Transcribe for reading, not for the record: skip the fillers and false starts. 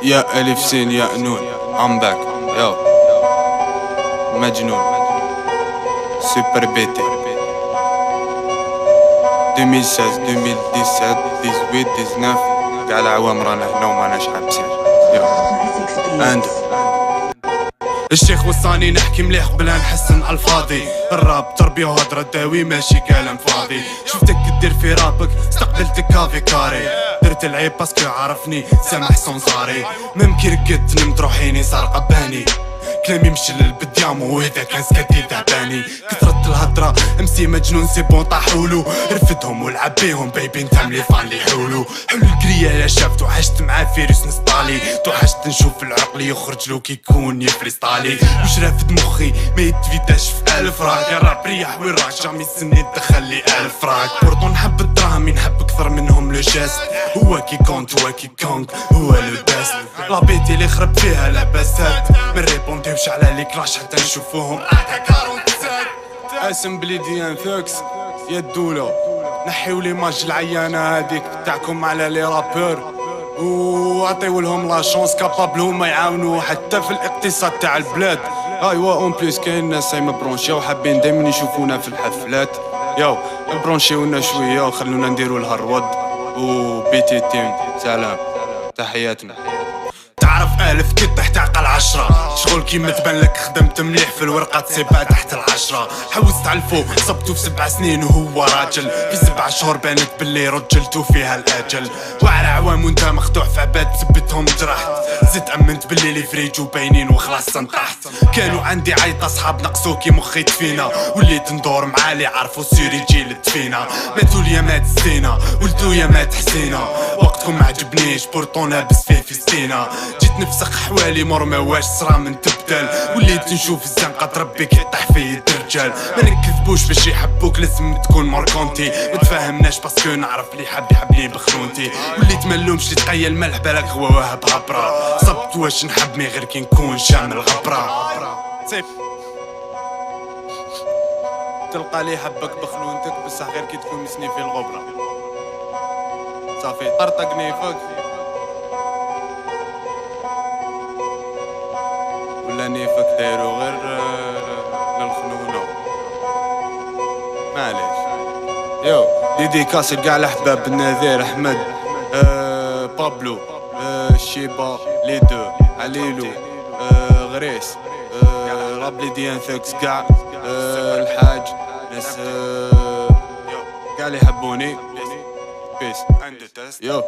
يا ألف سين يا نون I'm back يو مجنون سوبر بيتي 2016 2017 18 19 كاع العوام رانا هنا وماناش حابسين يو الشيخ وصاني نحكي مليح بلا نحسن الفاضي. الراب تربية وهضرة داوي ماشي كلام فاضي. شفتك دير في رابك استقبلتك كافي كاري. درت العيب باسكو عرفني سامح صنصاري. ممكن رقدت نمت روحيني سارقة باني. كلامي يمشي للبديامو وإذا كان سكتي تعباني. كثرت الهضرة امسي مجنون سي بون طاحولو. رفدهم ولعب بيهم بيبي نتا مليفان لي حولو. حلو الكريا يا شافت وعشت مع فيروس نسطالي. توحشت نشوف العقل يخرج لو كيكون يفريستالي. وش رافد مخي ما يتفيداش في 1000 راك. يا راب ريح وين راك جامي سني دخل لي 1000 راك. بورطو نحب الدراهم نحب اكثر منهم لو جاست. هو كي كونت هو كي كونغ هو لو باست. لابيتي اللي خرب فيها لاباسات. من ريبونديوش على لي كلاش حتى نشوفوهم اسم بليدي انفوكس يا الدولة. نحيو لي ماج العيانة هاديك تاعكم على لي رابور وعطيو لهم لا شونس كابابل هما يعاونوا حتى في الاقتصاد تاع البلاد. ايوا اون بليس كاين ناس هايما برونشيا وحابين دايما يشوفونا في الحفلات. ياو برونشيونا شويه وخلونا نديرو الهرود وبيتي تيم سلام تحياتنا. تعرف 1000 كي طيح تعقل 10 شغل كيما تبان لك خدمت مليح في الورقة تسيبها تحت 10. حوزت على الفوق صبتو في 7 سنين وهو راجل. في 7 شهور بانت باللي رجلتو فيها الاجل. وعلى عوام وانت مخدوع في عباد ثبتهم جرحت. زدت امنت باللي لي فريجو باينين وخلاص سنطحت. كانوا عندي عيطة صحاب نقصو كي مخي تفينا. وليت ندور مع اللي عرفو سيري جي لتفينا. ماتوا ليا مات الزينة ولدو يا مات حسينة. وقتكم معجبنيش بورطو لابس فيه في ستينة. جيت نفسخ حوالي مور ما واش صرا من تبدل. وليت نشوف الزنقة تربي كيطيح فيه الرجال. ما نكذبوش باش يحبوك لازم تكون ماركونتي. متفاهمناش باسكو نعرف لي حاب يحبني بخنونتي. وليت ملومش اللي تقيل ملح بالك هو واهب هبرة. صبت واش نحبني غير كي نكون شامل غبرة. تلقى لي حبك بخنونتك بصح غير كي تكون مسني في الغبرة. صافي طرطقني فوق ولا نيفك دايرو غير للخنونة معليش. يو ديديكاس لكاع الأحباب النذير أحمد بابلو شيبا لي دو عليلو غريس راب لي انفكس كاع الحاج ناس كاع اللي يحبوني بيس. يو